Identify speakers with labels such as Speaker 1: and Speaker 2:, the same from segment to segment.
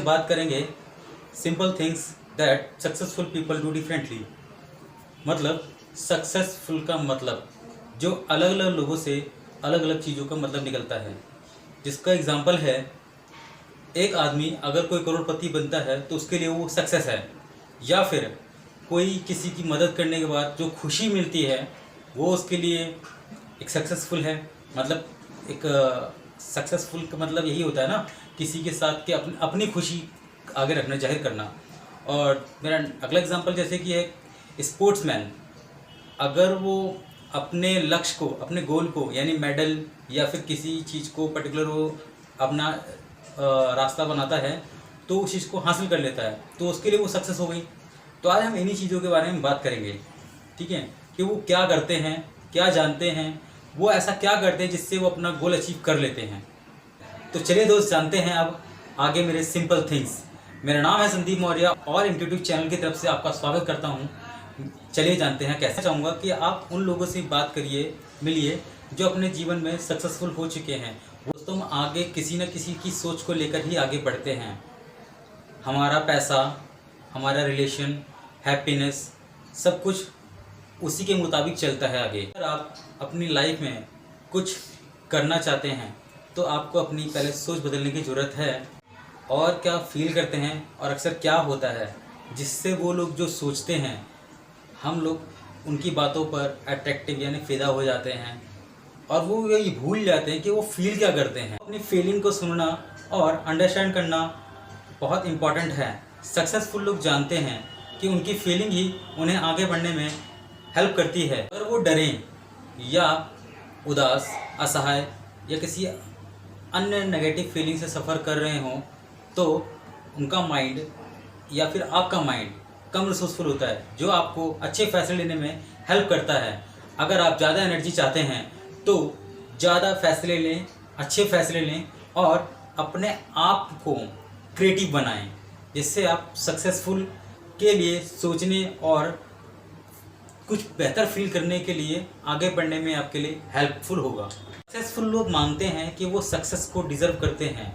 Speaker 1: हम बात करेंगे simple things that successful people do differently. मतलब सक्सेसफुल का मतलब जो अलग अलग लोगों से अलग अलग चीज़ों का मतलब निकलता है। जिसका एग्जांपल है, एक आदमी अगर कोई करोड़पति बनता है तो उसके लिए वो सक्सेस है, या फिर कोई किसी की मदद करने के बाद जो खुशी मिलती है वो उसके लिए एक सक्सेसफुल है। मतलब एक सक्सेसफुल का मतलब यही होता है ना, किसी के साथ के अपनी खुशी आगे रखना, जाहिर करना। और मेरा अगला एग्जांपल जैसे कि है स्पोर्ट्समैन, अगर वो अपने लक्ष्य को, अपने गोल को यानी मेडल या फिर किसी चीज़ को पर्टिकुलर वो अपना रास्ता बनाता है तो उस चीज़ को हासिल कर लेता है तो उसके लिए वो सक्सेस हो गई। तो आज हम इन्हीं चीज़ों के बारे में बात करेंगे, ठीक है, कि वो क्या करते हैं, क्या जानते हैं, वो ऐसा क्या करते हैं जिससे वो अपना गोल अचीव कर लेते हैं। तो चलिए दोस्त, जानते हैं अब आगे मेरे सिंपल थिंग्स। मेरा नाम है संदीप मौर्य और इंट्यूटिव चैनल की तरफ से आपका स्वागत करता हूँ। चलिए जानते हैं कैसे। चाहूँगा कि आप उन लोगों से बात करिए, मिलिए जो अपने जीवन में सक्सेसफुल हो चुके हैं। दोस्तों, हम आगे किसी न किसी की सोच को लेकर ही आगे बढ़ते हैं। हमारा पैसा, हमारा रिलेशन, हैप्पीनेस, सब कुछ उसी के मुताबिक चलता है आगे। अगर आप अपनी लाइफ में कुछ करना चाहते हैं तो आपको अपनी पहले सोच बदलने की ज़रूरत है। और क्या फील करते हैं और अक्सर क्या होता है जिससे वो लोग जो सोचते हैं, हम लोग उनकी बातों पर अट्रैक्टिव यानी फ़िदा हो जाते हैं और वो ये भूल जाते हैं कि वो फील क्या करते हैं। अपनी फीलिंग को सुनना और अंडरस्टैंड करना बहुत इम्पॉर्टेंट है। सक्सेसफुल लोग जानते हैं कि उनकी फीलिंग ही उन्हें आगे बढ़ने में हेल्प करती है। अगर वो डरें या उदास, असहाय या किसी अन्य नेगेटिव फीलिंग से सफ़र कर रहे हों तो उनका माइंड या फिर आपका माइंड कम रिसोर्सफुल होता है, जो आपको अच्छे फैसले लेने में हेल्प करता है। अगर आप ज़्यादा एनर्जी चाहते हैं तो ज़्यादा फैसले लें, अच्छे फैसले लें और अपने आप को क्रिएटिव बनाएं, जिससे आप सक्सेसफुल के लिए सोचने और कुछ बेहतर फील करने के लिए आगे बढ़ने में आपके लिए हेल्पफुल होगा। सक्सेसफुल लोग मानते हैं कि वो सक्सेस को डिज़र्व करते हैं,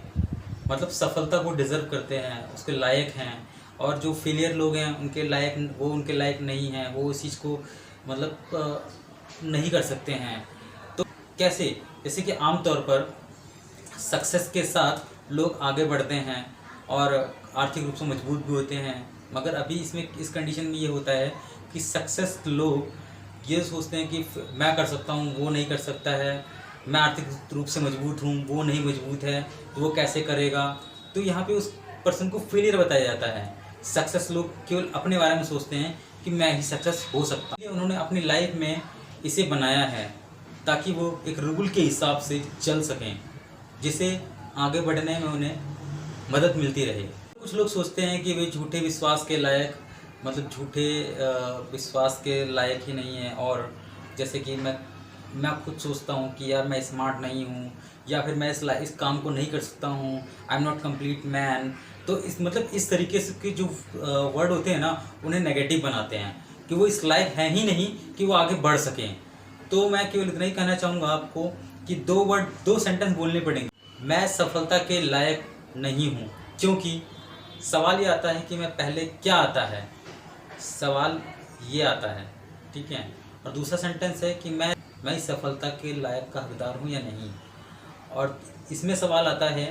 Speaker 1: मतलब सफलता को डिज़र्व करते हैं, उसके लायक हैं। और जो फेलियर लोग हैं उनके लायक, वो उनके लायक नहीं हैं, वो उस चीज़ को मतलब नहीं कर सकते हैं। तो कैसे? जैसे कि आमतौर पर सक्सेस के साथ लोग आगे बढ़ते हैं और आर्थिक रूप से मजबूत भी होते हैं। मगर अभी इसमें इस कंडीशन में ये होता है कि सक्सेस लोग ये सोचते हैं कि मैं कर सकता हूँ, वो नहीं कर सकता है, मैं आर्थिक रूप से मजबूत हूँ, वो नहीं मजबूत है, तो वो कैसे करेगा। तो यहाँ पे उस पर्सन को फेलियर बताया जाता है। सक्सेस लोग केवल अपने बारे में सोचते हैं कि मैं ही सक्सेस हो सकता हूँ। उन्होंने अपनी लाइफ में इसे बनाया है ताकि वो एक रूल के हिसाब से चल सकें, जिसे आगे बढ़ने में उन्हें मदद मिलती रहे। कुछ लोग सोचते हैं कि वे झूठे विश्वास के लायक, मतलब झूठे विश्वास के लायक ही नहीं है। और जैसे कि मैं खुद सोचता हूँ कि यार मैं स्मार्ट नहीं हूँ, या फिर मैं इस काम को नहीं कर सकता हूँ, I am not complete man. तो इस तरीके से के जो वर्ड होते हैं ना, उन्हें नेगेटिव बनाते हैं कि वो इस लायक हैं ही नहीं कि वो आगे बढ़ सकें। तो मैं केवल इतना ही कहना चाहूँगा आपको कि दो सेंटेंस बोलने पड़ेंगे। मैं सफलता के लायक नहीं हूँ, क्योंकि सवाल ये आता है कि मैं पहले क्या आता है, सवाल ये आता है, ठीक है। और दूसरा सेंटेंस है कि मैं इस सफलता के लायक का हकदार हूँ या नहीं। और इसमें सवाल आता है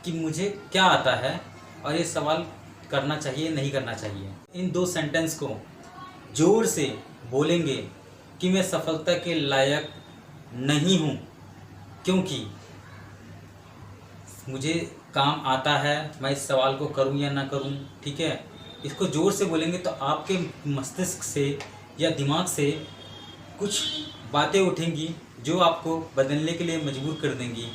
Speaker 1: कि मुझे क्या आता है और ये सवाल करना चाहिए नहीं करना चाहिए। इन दो सेंटेंस को जोर से बोलेंगे कि मैं सफलता के लायक नहीं हूँ क्योंकि मुझे काम आता है, मैं इस सवाल को करूँ या ना करूँ, ठीक है। इसको ज़ोर से बोलेंगे तो आपके मस्तिष्क से या दिमाग से कुछ बातें उठेंगी जो आपको बदलने के लिए मजबूर कर देंगी।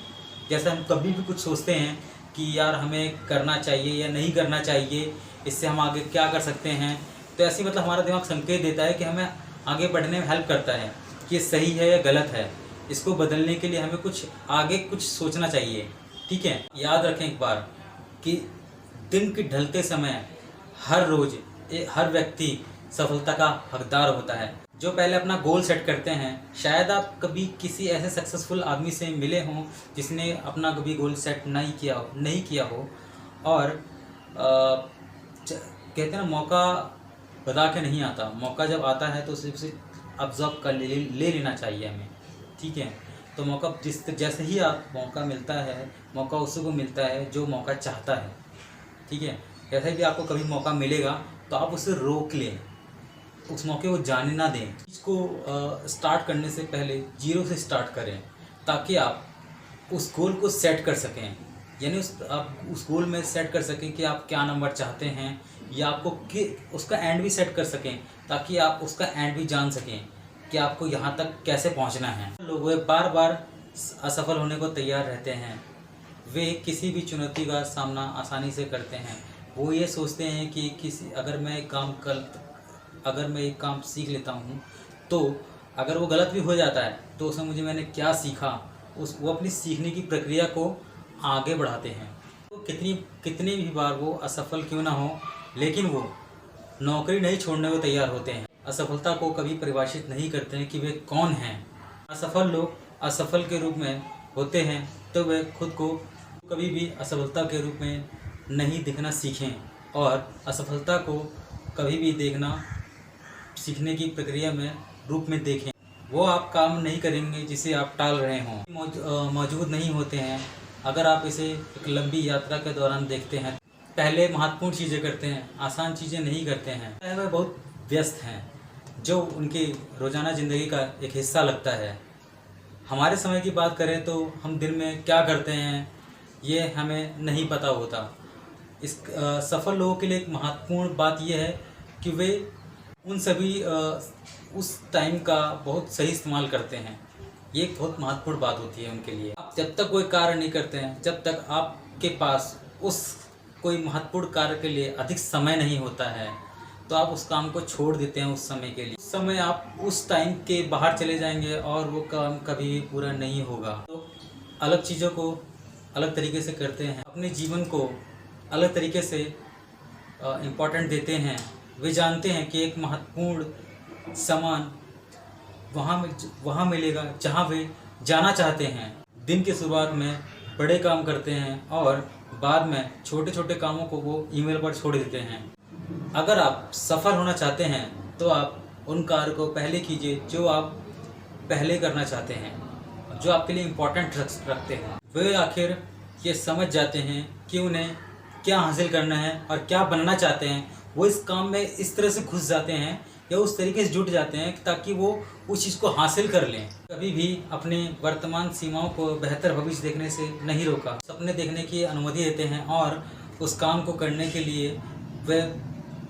Speaker 1: जैसे हम कभी भी कुछ सोचते हैं कि यार हमें करना चाहिए या नहीं करना चाहिए, इससे हम आगे क्या कर सकते हैं, तो ऐसे मतलब हमारा दिमाग संकेत देता है कि हमें आगे बढ़ने में हेल्प करता है कि ये सही है या गलत है। इसको बदलने के लिए हमें कुछ सोचना चाहिए, ठीक है। याद रखें एक बार कि दिन के ढलते समय हर रोज़ हर व्यक्ति सफलता का हकदार होता है। जो पहले अपना गोल सेट करते हैं, शायद आप कभी किसी ऐसे सक्सेसफुल आदमी से मिले हों जिसने अपना कभी गोल सेट नहीं किया हो और कहते हैं ना, मौका बता के नहीं आता, मौका जब आता है तो उसे ऑब्जर्व कर ले लेना चाहिए हमें, ठीक है। तो मौका जैसे ही आप मौका मिलता है, मौका उसी को मिलता है जो मौका चाहता है, ठीक है। जैसे भी आपको कभी मौका मिलेगा तो आप उसे रोक लें, उस मौके को जाने ना दें। इसको स्टार्ट करने से पहले जीरो से स्टार्ट करें, ताकि आप उस गोल को सेट कर सकें, यानी आप उस गोल में सेट कर सकें कि आप क्या नंबर चाहते हैं, या आपको उसका एंड भी सेट कर सकें, ताकि आप उसका एंड भी जान सकें कि आपको यहाँ तक कैसे पहुँचना है। लोग बार बार असफल होने को तैयार रहते हैं, वे किसी भी चुनौती का सामना आसानी से करते हैं। वो ये सोचते हैं कि अगर मैं एक काम सीख लेता हूँ तो अगर वो गलत भी हो जाता है तो उसमें मैंने क्या सीखा, वो अपनी सीखने की प्रक्रिया को आगे बढ़ाते हैं। तो कितनी भी बार वो असफल क्यों ना हो, लेकिन वो नौकरी नहीं छोड़ने को तैयार होते हैं। असफलता को कभी परिभाषित नहीं करते हैं कि वे कौन हैं। असफल लोग असफल के रूप में होते हैं, तो वे खुद को कभी भी असफलता के रूप में नहीं देखना सीखें, और असफलता को कभी भी देखना सीखने की प्रक्रिया में रूप में देखें। वो आप काम नहीं करेंगे जिसे आप टाल रहे हों, मौजूद नहीं होते हैं। अगर आप इसे एक लंबी यात्रा के दौरान देखते हैं, पहले महत्वपूर्ण चीज़ें करते हैं, आसान चीज़ें नहीं करते हैं। वे बहुत व्यस्त हैं, जो उनकी रोज़ाना ज़िंदगी का एक हिस्सा लगता है। हमारे समय की बात करें तो हम दिन में क्या करते हैं ये हमें नहीं पता होता। सफल लोगों के लिए एक महत्वपूर्ण बात यह है कि वे उन सभी उस टाइम का बहुत सही इस्तेमाल करते हैं। ये एक बहुत महत्वपूर्ण बात होती है उनके लिए। आप जब तक कोई कार्य नहीं करते हैं, जब तक आपके पास उस कोई महत्वपूर्ण कार्य के लिए अधिक समय नहीं होता है, तो आप उस काम को छोड़ देते हैं उस समय के लिए। उस समय आप उस टाइम के बाहर चले जाएंगे और वो काम कभी भी पूरा नहीं होगा। तो अलग चीज़ों को अलग तरीके से करते हैं, अपने जीवन को अलग तरीके से इम्पोर्टेंट देते हैं। वे जानते हैं कि एक महत्वपूर्ण सामान वहाँ मिलेगा जहाँ वे जाना चाहते हैं। दिन की शुरुआत में बड़े काम करते हैं और बाद में छोटे छोटे कामों को वो ईमेल पर छोड़ देते हैं। अगर आप सफल होना चाहते हैं तो आप उन कार्य को पहले कीजिए जो आप पहले करना चाहते हैं, जो आपके लिए इम्पोर्टेंट रखते हैं। वे आखिर ये समझ जाते हैं कि उन्हें क्या हासिल करना है और क्या बनना चाहते हैं। वो इस काम में इस तरह से घुस जाते हैं या उस तरीके से जुट जाते हैं ताकि वो उस चीज़ को हासिल कर लें। कभी भी अपने वर्तमान सीमाओं को बेहतर भविष्य देखने से नहीं रोका, सपने देखने की अनुमति देते हैं और उस काम को करने के लिए वे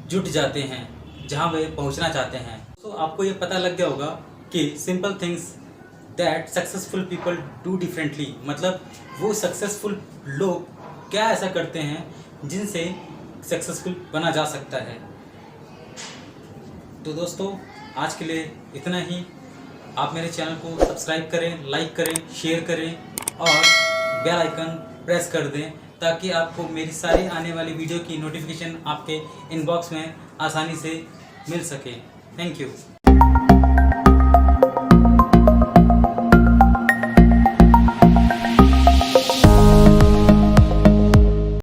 Speaker 1: जुट जाते हैं जहां वे पहुंचना चाहते हैं। तो आपको ये पता लग गया होगा कि simple things that successful people do differently, मतलब वो सक्सेसफुल लोग क्या ऐसा करते हैं जिनसे सक्सेसफुल बना जा सकता है। तो दोस्तों आज के लिए इतना ही। आप मेरे चैनल को सब्सक्राइब करें, लाइक करें, शेयर करें और बेल आइकन प्रेस कर दें, ताकि आपको मेरी सारी आने वाली वीडियो की नोटिफिकेशन आपके इनबॉक्स में आसानी से मिल सके। Thank you.